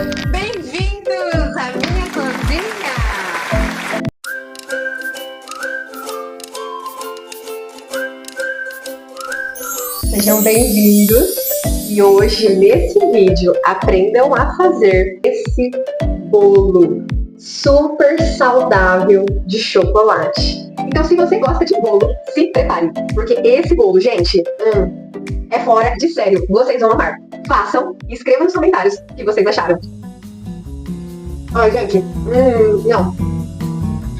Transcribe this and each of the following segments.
Bem-vindos à minha cozinha! Sejam bem-vindos e hoje nesse vídeo aprendam a fazer esse bolo super saudável de chocolate. Então, se você gosta de bolo, se prepare, porque esse bolo, gente, é fora de sério. Vocês vão amar. Façam e escrevam nos comentários o que vocês acharam. Ai, gente, não.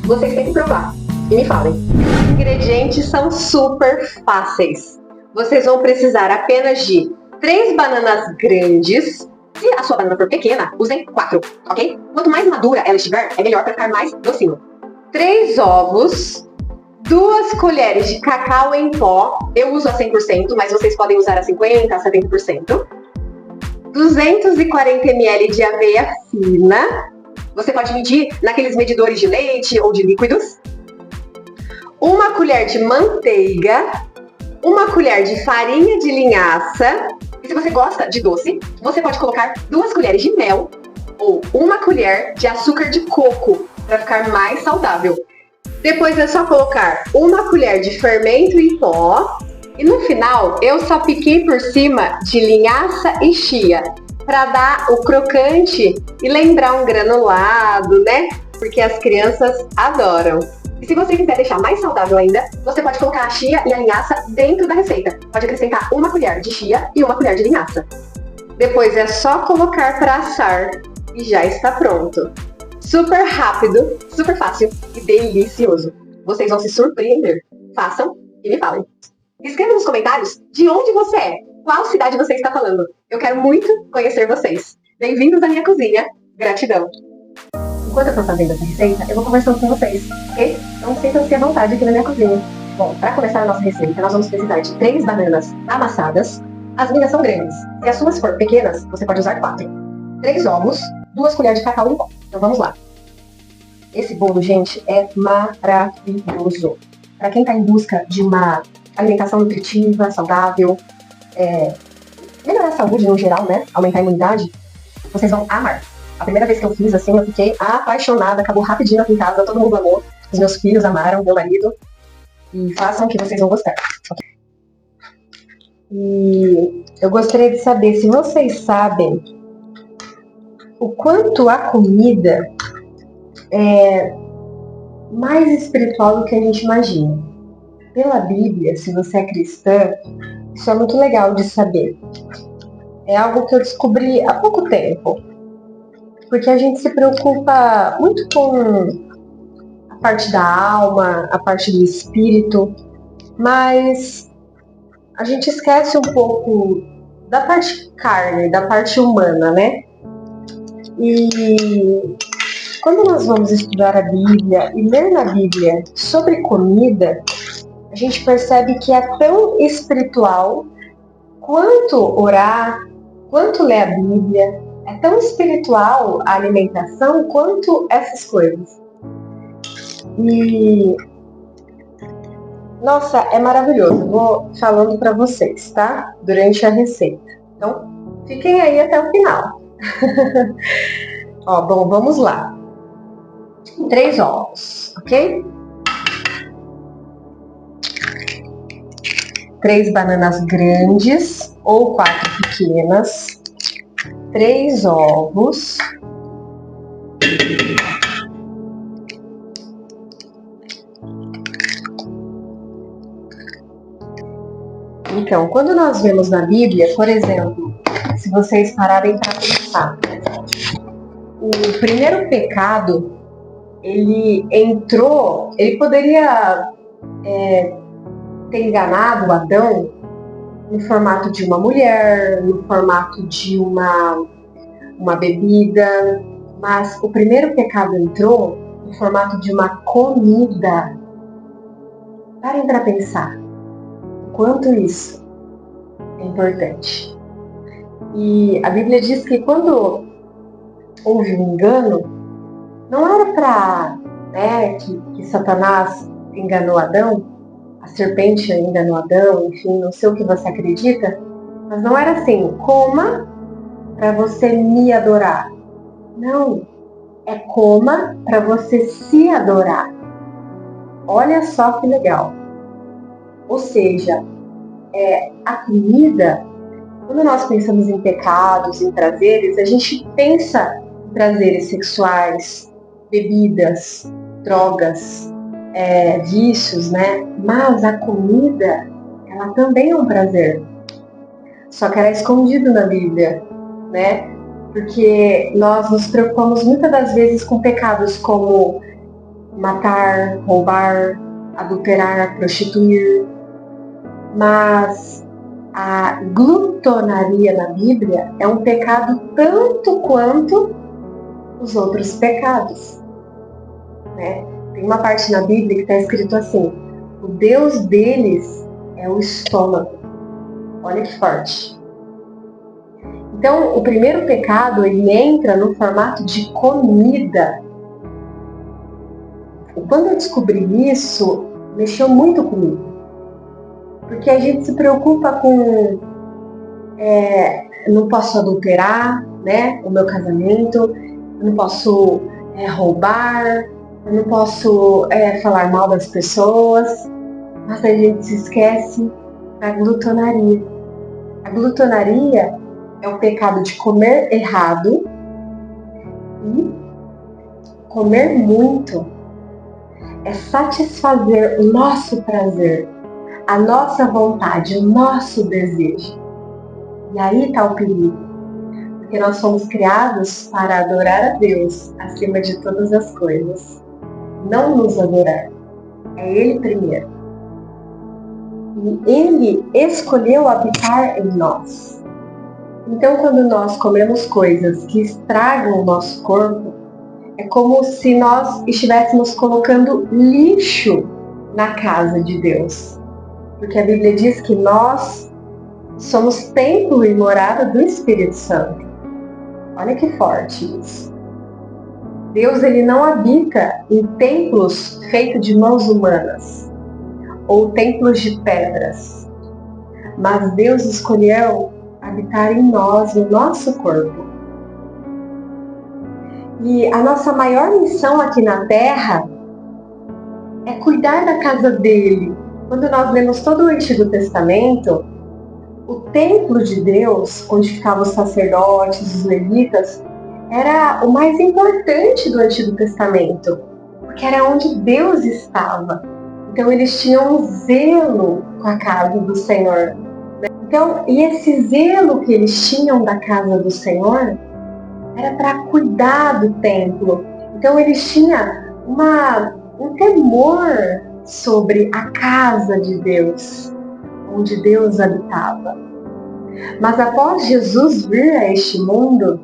Vocês têm que provar e me falem. Os ingredientes são super fáceis. Vocês vão precisar apenas de 3 bananas grandes. Se a sua banana for pequena, usem 4, ok? Quanto mais madura ela estiver, é melhor para ficar mais docinho. 3 ovos, 2 colheres de cacau em pó. Eu uso a 100%, mas vocês podem usar a 50%, a 70%. 240 ml de aveia fina. Você pode medir naqueles medidores de leite ou de líquidos. 1 colher de manteiga. 1 colher de farinha de linhaça. E se você gosta de doce, você pode colocar 2 colheres de mel ou 1 colher de açúcar de coco para ficar mais saudável. Depois é só colocar 1 colher de fermento em pó. E no final, eu salpiquei por cima de linhaça e chia para dar o crocante e lembrar um granulado, né? Porque as crianças adoram. E se você quiser deixar mais saudável ainda, você pode colocar a chia e a linhaça dentro da receita. Pode acrescentar 1 colher de chia e 1 colher de linhaça. Depois é só colocar para assar e já está pronto. Super rápido, super fácil e delicioso. Vocês vão se surpreender. Façam e me falem. Escreva nos comentários de onde você é, qual cidade você está falando. Eu quero muito conhecer vocês. Bem-vindos à minha cozinha. Gratidão. Enquanto eu estou fazendo essa receita, eu vou conversando com vocês, ok? Então sintam-se à vontade aqui na minha cozinha. Bom, para começar a nossa receita, nós vamos precisar de 3 bananas amassadas. As minhas são grandes. Se as suas forem pequenas, você pode usar 4. 3 ovos, 2 colheres de cacau em pó. Então vamos lá. Esse bolo, gente, é maravilhoso. Para quem está em busca de uma alimentação nutritiva, saudável, melhorar a saúde no geral, né? Aumentar a imunidade, vocês vão amar. A primeira vez que eu fiz assim, eu fiquei apaixonada, acabou rapidinho aqui em casa, todo mundo amou, os meus filhos amaram, meu marido, e façam que vocês vão gostar. Okay? E eu gostaria de saber se vocês sabem o quanto a comida é mais espiritual do que a gente imagina. Pela Bíblia, se você é cristã, isso é muito legal de saber. É algo que eu descobri há pouco tempo. Porque a gente se preocupa muito com a parte da alma, a parte do espírito, mas a gente esquece um pouco da parte carne, da parte humana, né? E quando nós vamos estudar a Bíblia e ler na Bíblia sobre comida, a gente percebe que é tão espiritual quanto orar, quanto ler a Bíblia. É tão espiritual a alimentação quanto essas coisas. E nossa, é maravilhoso. Eu vou falando para vocês, tá? Durante a receita. Então, fiquem aí até o final. Ó, bom, vamos lá. 3 ovos, ok? 3 bananas grandes ou 4 pequenas. 3 ovos. Então, quando nós vemos na Bíblia, por exemplo, se vocês pararem para pensar, o primeiro pecado, ele poderia ter enganado Adão no formato de uma mulher, no formato de uma bebida, mas o primeiro pecado entrou no formato de uma comida. Parem para pensar o quanto isso é importante. E a Bíblia diz que quando houve um engano, não era para que Satanás enganou Adão, a serpente enganou Adão, enfim, não sei o que você acredita, mas não era assim, coma para você me adorar. Não, é coma para você se adorar. Olha só que legal. Ou seja, a comida, quando nós pensamos em pecados, em prazeres, a gente pensa em prazeres sexuais, bebidas, drogas, vícios, né? Mas a comida, ela também é um prazer. Só que ela é escondido na Bíblia, né? Porque nós nos preocupamos muitas das vezes com pecados como matar, roubar, adulterar, prostituir, mas a glutonaria na Bíblia é um pecado tanto quanto os outros pecados, né? Tem uma parte na Bíblia que está escrito assim: o Deus deles é o estômago. Olha que forte. Então, o primeiro pecado, ele entra no formato de comida. E quando eu descobri isso, mexeu muito comigo. Porque a gente se preocupa com... não posso adulterar, né, o meu casamento, eu não posso roubar, eu não posso falar mal das pessoas, mas a gente se esquece da glutonaria. A glutonaria é o pecado de comer errado e comer muito. É satisfazer o nosso prazer, a nossa vontade, o nosso desejo. E aí está o perigo. Porque nós somos criados para adorar a Deus acima de todas as coisas. Não nos adorar. É Ele primeiro. E Ele escolheu habitar em nós. Então, quando nós comemos coisas que estragam o nosso corpo, é como se nós estivéssemos colocando lixo na casa de Deus. Porque a Bíblia diz que nós somos templo e morada do Espírito Santo. Olha que forte isso. Deus, ele não habita em templos feitos de mãos humanas ou templos de pedras. Mas Deus escolheu habitar em nós, no nosso corpo. E a nossa maior missão aqui na Terra é cuidar da casa dele. Quando nós lemos todo o Antigo Testamento, o templo de Deus, onde ficavam os sacerdotes, os levitas, era o mais importante do Antigo Testamento, porque era onde Deus estava. Então eles tinham um zelo com a casa do Senhor. Então, e esse zelo que eles tinham da casa do Senhor era para cuidar do templo. Então eles tinham um temor sobre a casa de Deus, onde Deus habitava. Mas após Jesus vir a este mundo,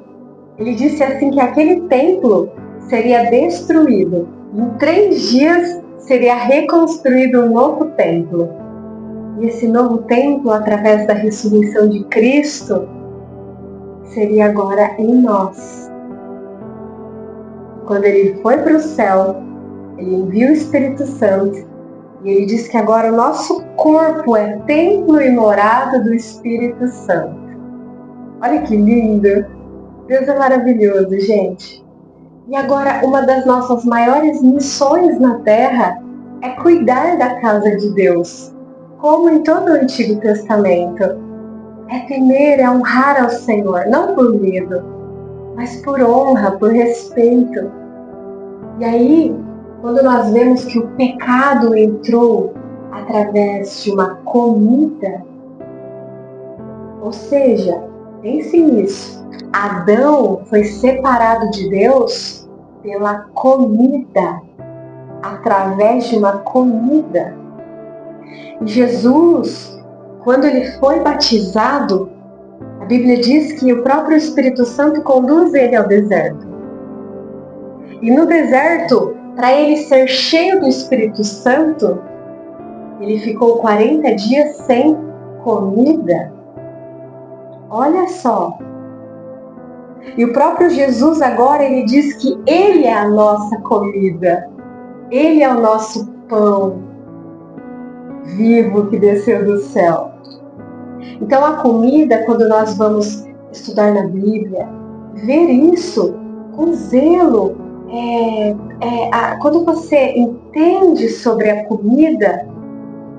ele disse assim que aquele templo seria destruído. Em 3 dias seria reconstruído um novo templo. E esse novo templo, através da ressurreição de Cristo, seria agora em nós. Quando ele foi para o céu, ele enviou o Espírito Santo e ele diz que agora o nosso corpo é templo e morada do Espírito Santo. Olha que lindo! Deus é maravilhoso, gente. E agora, uma das nossas maiores missões na Terra é cuidar da casa de Deus, como em todo o Antigo Testamento. É temer, é honrar ao Senhor, não por medo, mas por honra, por respeito. E aí, quando nós vemos que o pecado entrou através de uma comida, ou seja, pense nisso, Adão foi separado de Deus pela comida, através de uma comida. E Jesus, quando ele foi batizado, a Bíblia diz que o próprio Espírito Santo conduz ele ao deserto. E no deserto, para ele ser cheio do Espírito Santo, ele ficou 40 dias sem comida. Olha só. E o próprio Jesus agora, ele diz que ele é a nossa comida. Ele é o nosso pão vivo que desceu do céu. Então a comida, quando nós vamos estudar na Bíblia, ver isso O zelo quando você entende sobre a comida,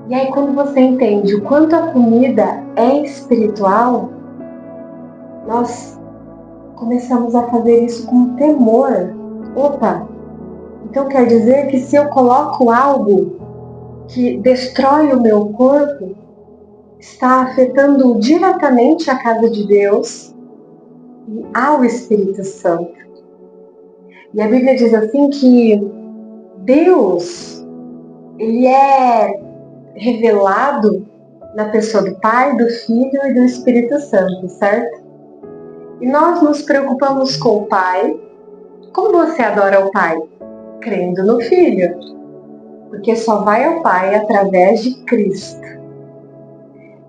e aí quando você entende o quanto a comida é espiritual, nós começamos a fazer isso com temor. Opa, então quer dizer que se eu coloco algo que destrói o meu corpo, está afetando diretamente a casa de Deus e ao Espírito Santo. E a Bíblia diz assim que Deus, ele é revelado na pessoa do Pai, do Filho e do Espírito Santo, certo? E nós nos preocupamos com o Pai. Como você adora o Pai? Crendo no Filho. Porque só vai ao Pai através de Cristo.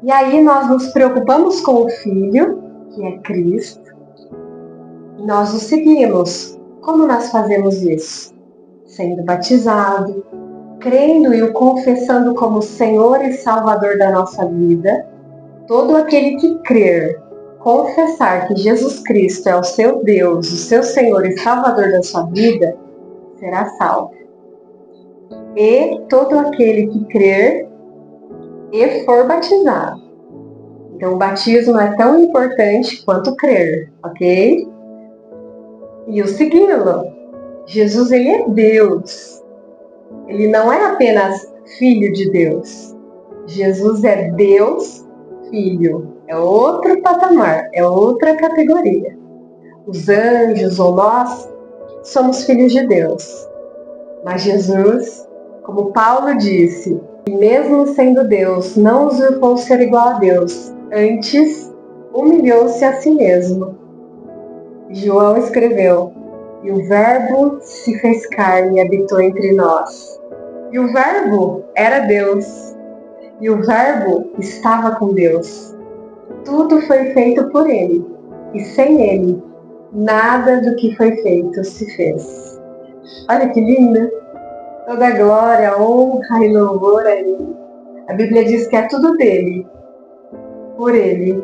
E aí nós nos preocupamos com o Filho, que é Cristo, e nós o seguimos. Como nós fazemos isso? Sendo batizado, crendo e o confessando como Senhor e Salvador da nossa vida. Todo aquele que crer, confessar que Jesus Cristo é o seu Deus, o seu Senhor e Salvador da sua vida, será salvo. E todo aquele que crer e for batizado. Então o batismo é tão importante quanto crer, ok? E o segui-lo. Jesus, ele é Deus. Ele não é apenas Filho de Deus. Jesus é Deus, Filho. É outro patamar, é outra categoria. Os anjos ou nós somos filhos de Deus. Mas Jesus, como Paulo disse, mesmo sendo Deus, não usurpou ser igual a Deus. Antes, humilhou-se a si mesmo. João escreveu: e o Verbo se fez carne e habitou entre nós. E o Verbo era Deus. E o Verbo estava com Deus. Tudo foi feito por Ele. E sem Ele, nada do que foi feito se fez. Olha que lindo! Toda glória, honra e louvor a Ele. A Bíblia diz que é tudo dele, por Ele,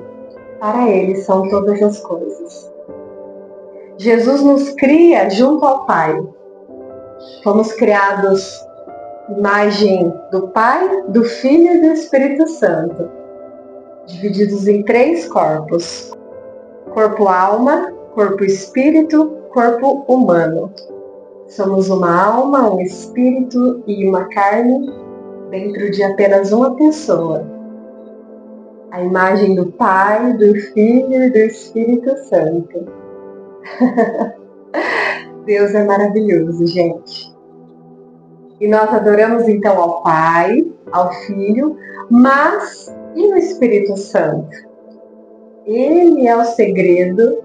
para Ele são todas as coisas. Jesus nos cria junto ao Pai. Fomos criados imagem do Pai, do Filho e do Espírito Santo, divididos em 3 corpos: corpo-alma, corpo-espírito, corpo humano. Somos uma alma, um espírito e uma carne dentro de apenas uma pessoa. A imagem do Pai, do Filho e do Espírito Santo. Deus é maravilhoso, gente. E nós adoramos então ao Pai, ao Filho, mas e no Espírito Santo? Ele é o segredo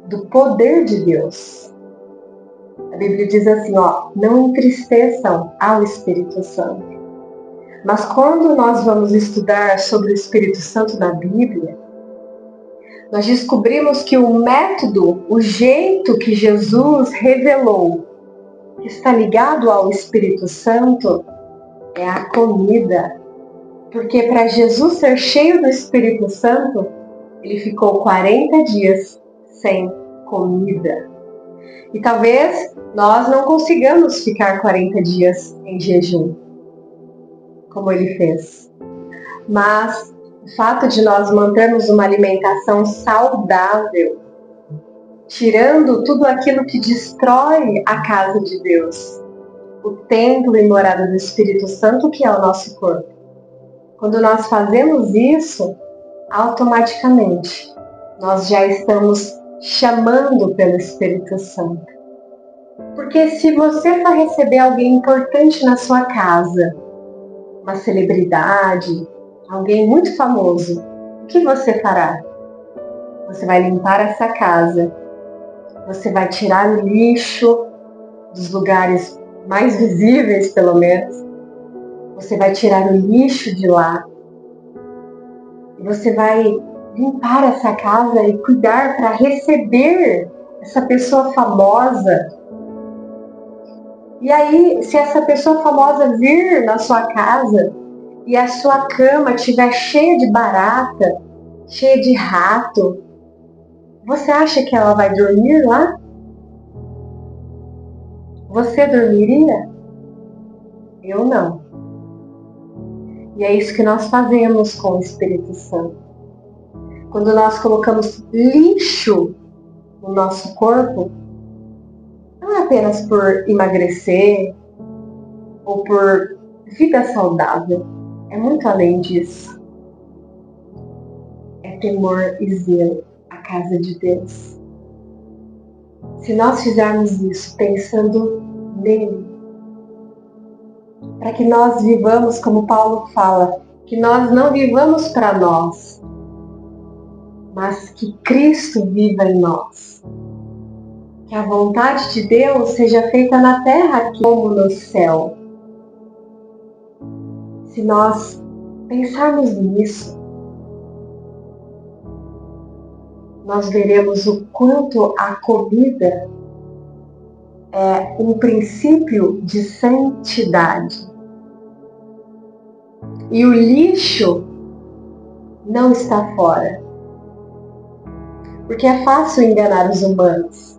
do poder de Deus. A Bíblia diz assim, não entristeçam ao Espírito Santo. Mas quando nós vamos estudar sobre o Espírito Santo na Bíblia, nós descobrimos que o método, o jeito que Jesus revelou que está ligado ao Espírito Santo é a comida. Porque para Jesus ser cheio do Espírito Santo, ele ficou 40 dias sem comida. E talvez nós não consigamos ficar 40 dias em jejum, como ele fez. Mas o fato de nós mantermos uma alimentação saudável, tirando tudo aquilo que destrói a casa de Deus, o templo e morada do Espírito Santo, que é o nosso corpo. Quando nós fazemos isso, automaticamente nós já estamos chamando pelo Espírito Santo. Porque se você for receber alguém importante na sua casa, uma celebridade, alguém muito famoso, o que você fará? Você vai limpar essa casa, você vai tirar o lixo dos lugares mais visíveis, pelo menos. Você vai tirar o lixo de lá. E você vai limpar essa casa e cuidar para receber essa pessoa famosa. E aí, se essa pessoa famosa vir na sua casa e a sua cama estiver cheia de barata, cheia de rato, você acha que ela vai dormir lá? Você dormiria? Eu não. E é isso que nós fazemos com o Espírito Santo. Quando nós colocamos lixo no nosso corpo, não é apenas por emagrecer ou por vida saudável, é muito além disso. É temor e zelo à casa de Deus. Se nós fizermos isso pensando nele, para que nós vivamos, como Paulo fala, que nós não vivamos para nós, mas que Cristo viva em nós. Que a vontade de Deus seja feita na terra como no céu. Se nós pensarmos nisso, nós veremos o quanto a comida é um princípio de santidade. E o lixo não está fora. Porque é fácil enganar os humanos.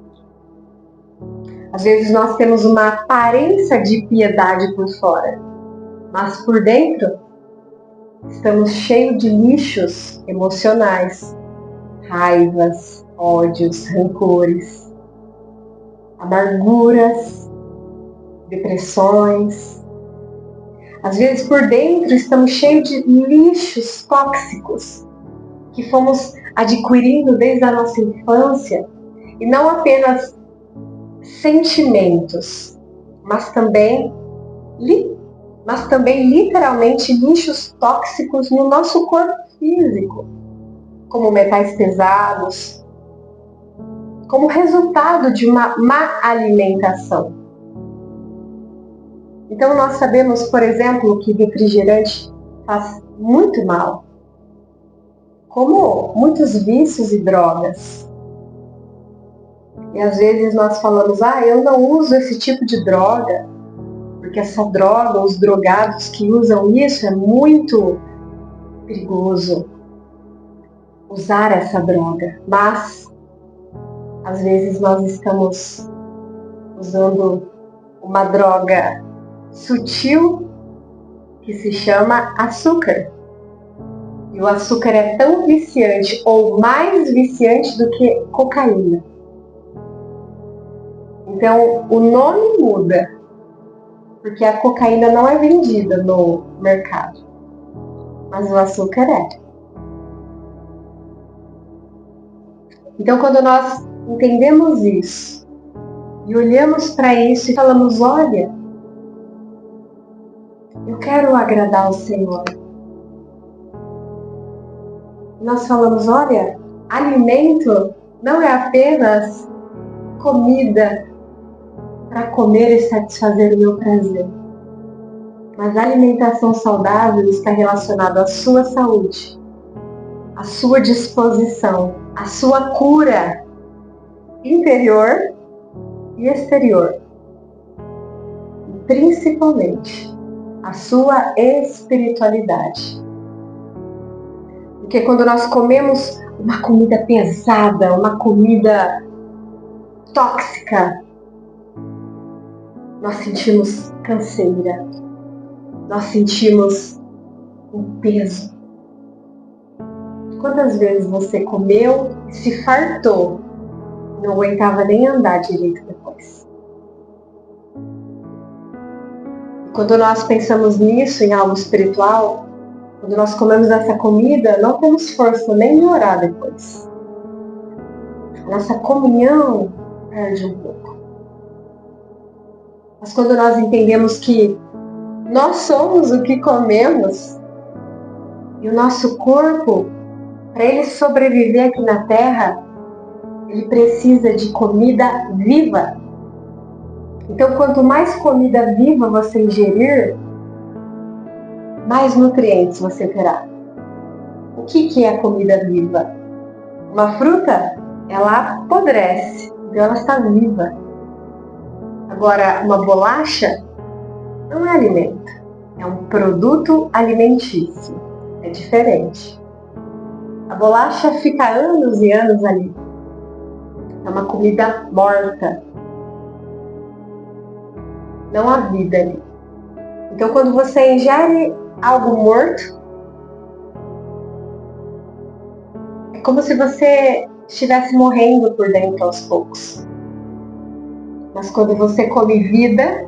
Às vezes nós temos uma aparência de piedade por fora, mas por dentro estamos cheios de lixos emocionais, raivas, ódios, rancores, amarguras, depressões. Às vezes por dentro estamos cheios de lixos tóxicos que fomos adquirindo desde a nossa infância, e não apenas sentimentos, mas também literalmente lixos tóxicos no nosso corpo físico, como metais pesados, como resultado de uma má alimentação. Então nós sabemos, por exemplo, que refrigerante faz muito mal, como muitos vícios e drogas. E às vezes nós falamos, eu não uso esse tipo de droga, porque essa droga, os drogados que usam isso, é muito perigoso usar essa droga. Mas, às vezes nós estamos usando uma droga sutil que se chama açúcar. E o açúcar é tão viciante ou mais viciante do que cocaína. Então, o nome muda, porque a cocaína não é vendida no mercado, mas o açúcar é. Então, quando nós entendemos isso e olhamos para isso e falamos, olha, eu quero agradar ao Senhor. Nós falamos, olha, alimento não é apenas comida para comer e satisfazer o meu prazer. Mas a alimentação saudável está relacionada à sua saúde, à sua disposição, à sua cura interior e exterior. E principalmente, à sua espiritualidade. Porque quando nós comemos uma comida pesada, uma comida tóxica, nós sentimos canseira, nós sentimos um peso. Quantas vezes você comeu e se fartou, não aguentava nem andar direito depois? Quando nós pensamos nisso, em algo espiritual, quando nós comemos essa comida, não temos força nem de orar depois. A nossa comunhão perde um pouco. Mas quando nós entendemos que nós somos o que comemos, e o nosso corpo, para ele sobreviver aqui na Terra, ele precisa de comida viva. Então, quanto mais comida viva você ingerir, mais nutrientes você terá. O que é a comida viva? Uma fruta, ela apodrece, então ela está viva. Agora, uma bolacha não é alimento, é um produto alimentício, é diferente. A bolacha fica anos e anos ali, é uma comida morta. não há vida ali. Então, quando você ingere algo morto, é como se você estivesse morrendo por dentro aos poucos. Mas quando você come vida,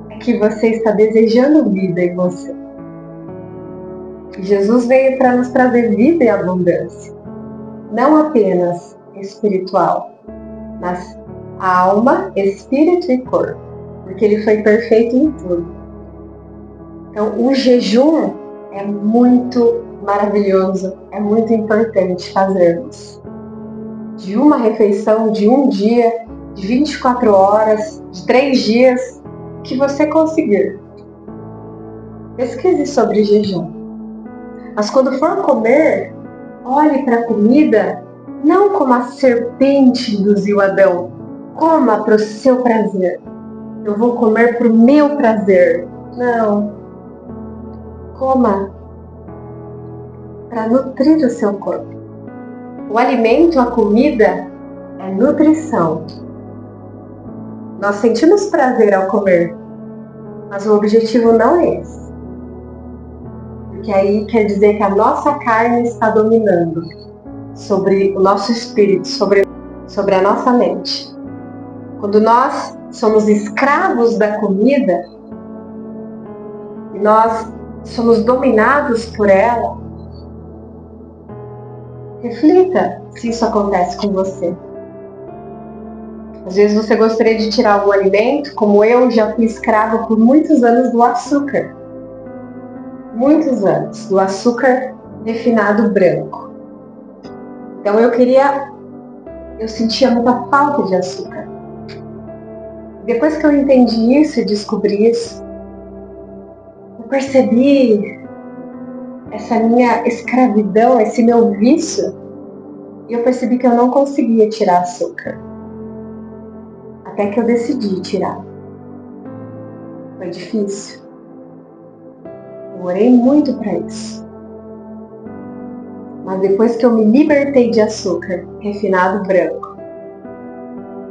é que você está desejando vida em você. E Jesus veio para nos trazer vida e abundância. Não apenas espiritual, mas alma, espírito e corpo. Porque ele foi perfeito em tudo. Então, o jejum é muito maravilhoso, é muito importante fazermos. De uma refeição, de um dia, de 24 horas, de 3 dias, que você conseguir. Pesquise sobre jejum. Mas quando for comer, olhe para a comida não como a serpente induziu Adão. Coma para o seu prazer. Eu vou comer para o meu prazer. Não. Coma para nutrir o seu corpo. O alimento, a comida, é nutrição. Nós sentimos prazer ao comer, mas o objetivo não é esse. Porque aí quer dizer que a nossa carne está dominando sobre o nosso espírito, sobre a nossa mente. Quando nós somos escravos da comida, e nós somos dominados por ela, reflita se isso acontece com você. Às vezes você gostaria de tirar algum alimento, como eu já fui escravo por muitos anos do açúcar. Muitos anos, do açúcar refinado branco. Então eu sentia muita falta de açúcar. Depois que eu entendi isso e descobri isso, eu percebi essa minha escravidão, esse meu vício, e eu percebi que eu não conseguia tirar açúcar. Até que eu decidi tirar. Foi difícil. Eu orei muito para isso. Mas depois que eu me libertei de açúcar refinado branco,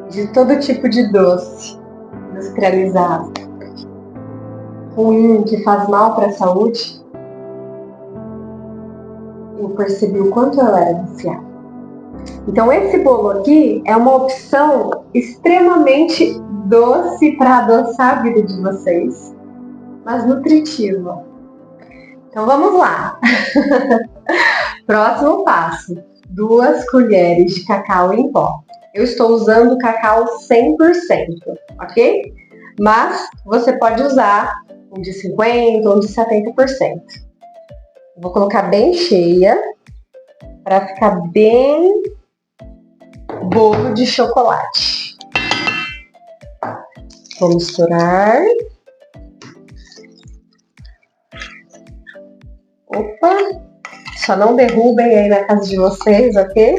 de todo tipo de doce industrializado, ruim, que faz mal para a saúde, eu percebi o quanto eu era viciada. Então esse bolo aqui é uma opção extremamente doce para adoçar a vida de vocês, mas nutritiva. Então vamos lá. Próximo passo: 2 colheres de cacau em pó. Eu estou usando cacau 100%, ok? Mas você pode usar um de 50% ou um de 70%. Vou colocar bem cheia para ficar bem bolo de chocolate. Vou misturar. Opa! Só não derrubem aí na casa de vocês, ok?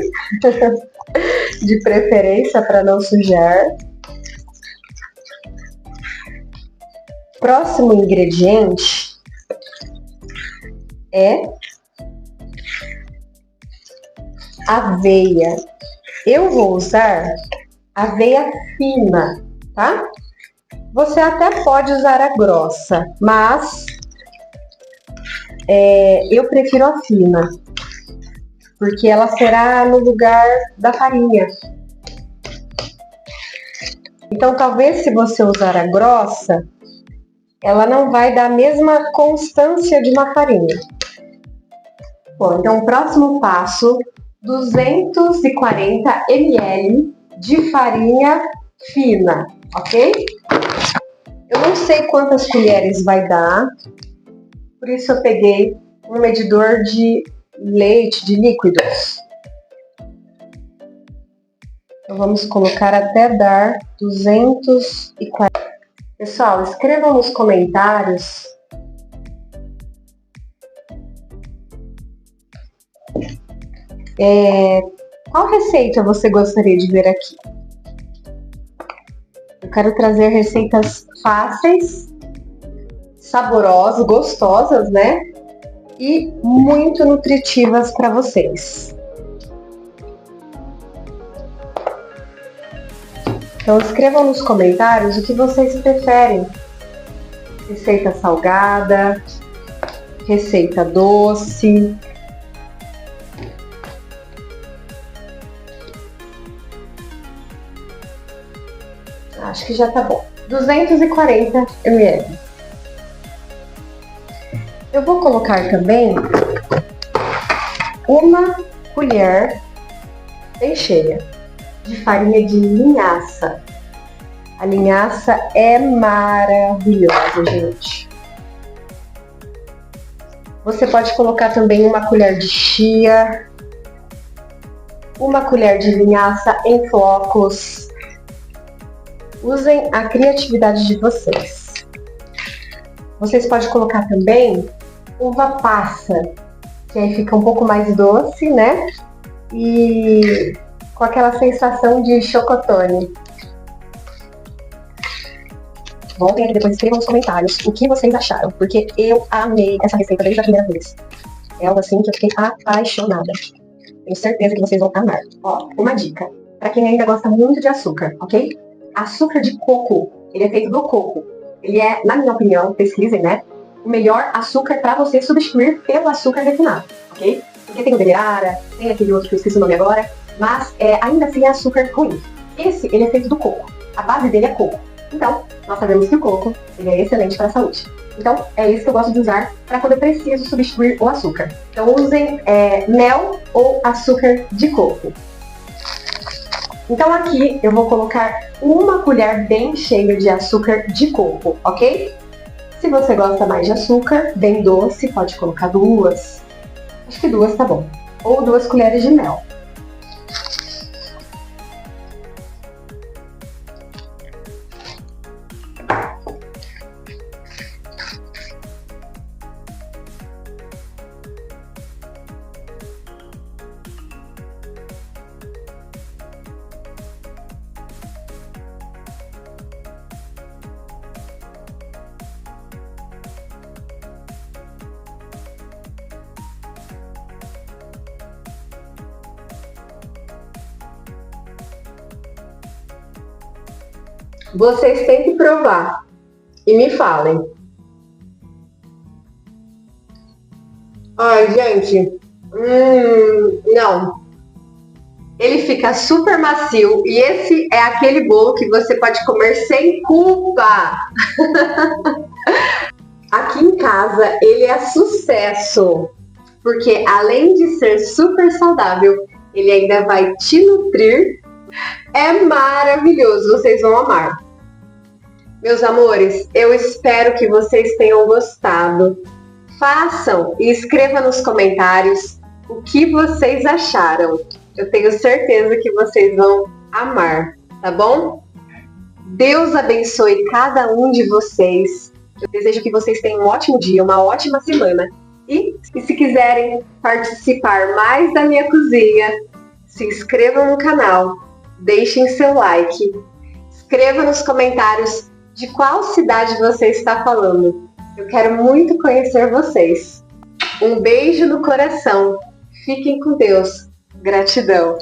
De preferência para não sujar. Próximo ingrediente é aveia. Eu vou usar aveia fina, tá? Você até pode usar a grossa, mas eu prefiro a fina, porque ela será no lugar da farinha. Então, talvez se você usar a grossa, ela não vai dar a mesma constância de uma farinha. Bom, então o próximo passo: 240 ml de farinha fina, ok? Eu não sei quantas colheres vai dar, por isso eu peguei um medidor de leite, de líquidos. Então vamos colocar até dar 240. Pessoal, escrevam nos comentários qual receita você gostaria de ver aqui. Eu quero trazer receitas fáceis, saborosas, gostosas, né? E muito nutritivas para vocês. Então escrevam nos comentários o que vocês preferem. Receita salgada, receita doce. Acho que já tá bom. 240 ml. Eu vou colocar também uma colher bem cheia de farinha de linhaça. A linhaça é maravilhosa, gente. Você pode colocar também uma colher de chia, uma colher de linhaça em flocos. Usem a criatividade de vocês. Vocês podem colocar também uva passa, que aí fica um pouco mais doce, né? E com aquela sensação de chocotone. Voltem aqui depois, escrevam nos comentários o que vocês acharam, porque eu amei essa receita desde a primeira vez. É algo assim que eu fiquei apaixonada. Tenho certeza que vocês vão amar. Ó, uma dica, para quem ainda gosta muito de açúcar, ok? Açúcar de coco, ele é feito do coco. Ele é, na minha opinião, pesquisem, né? O melhor açúcar para você substituir pelo açúcar refinado, ok? Porque tem o demerara, tem aquele outro que eu esqueci o nome agora, mas ainda assim é açúcar ruim. Esse, ele é feito do coco. A base dele é coco. Então, nós sabemos que o coco ele é excelente para a saúde. Então, é isso que eu gosto de usar para quando eu preciso substituir o açúcar. Então, usem mel ou açúcar de coco. Então, aqui eu vou colocar uma colher bem cheia de açúcar de coco, ok? Se você gosta mais de açúcar, bem doce, pode colocar 2. Acho que 2 tá bom. Ou 2 colheres de mel. Vocês têm que provar e me falem. Ai, gente, não. Ele fica super macio e esse é aquele bolo que você pode comer sem culpa. Aqui em casa ele é sucesso, porque além de ser super saudável, ele ainda vai te nutrir. É maravilhoso, vocês vão amar. Meus amores, eu espero que vocês tenham gostado. Façam e escrevam nos comentários o que vocês acharam. Eu tenho certeza que vocês vão amar, tá bom? Deus abençoe cada um de vocês. Eu desejo que vocês tenham um ótimo dia, uma ótima semana. E se quiserem participar mais da minha cozinha, se inscrevam no canal, deixem seu like, escreva nos comentários de qual cidade você está falando. Eu quero muito conhecer vocês. Um beijo no coração. Fiquem com Deus. Gratidão.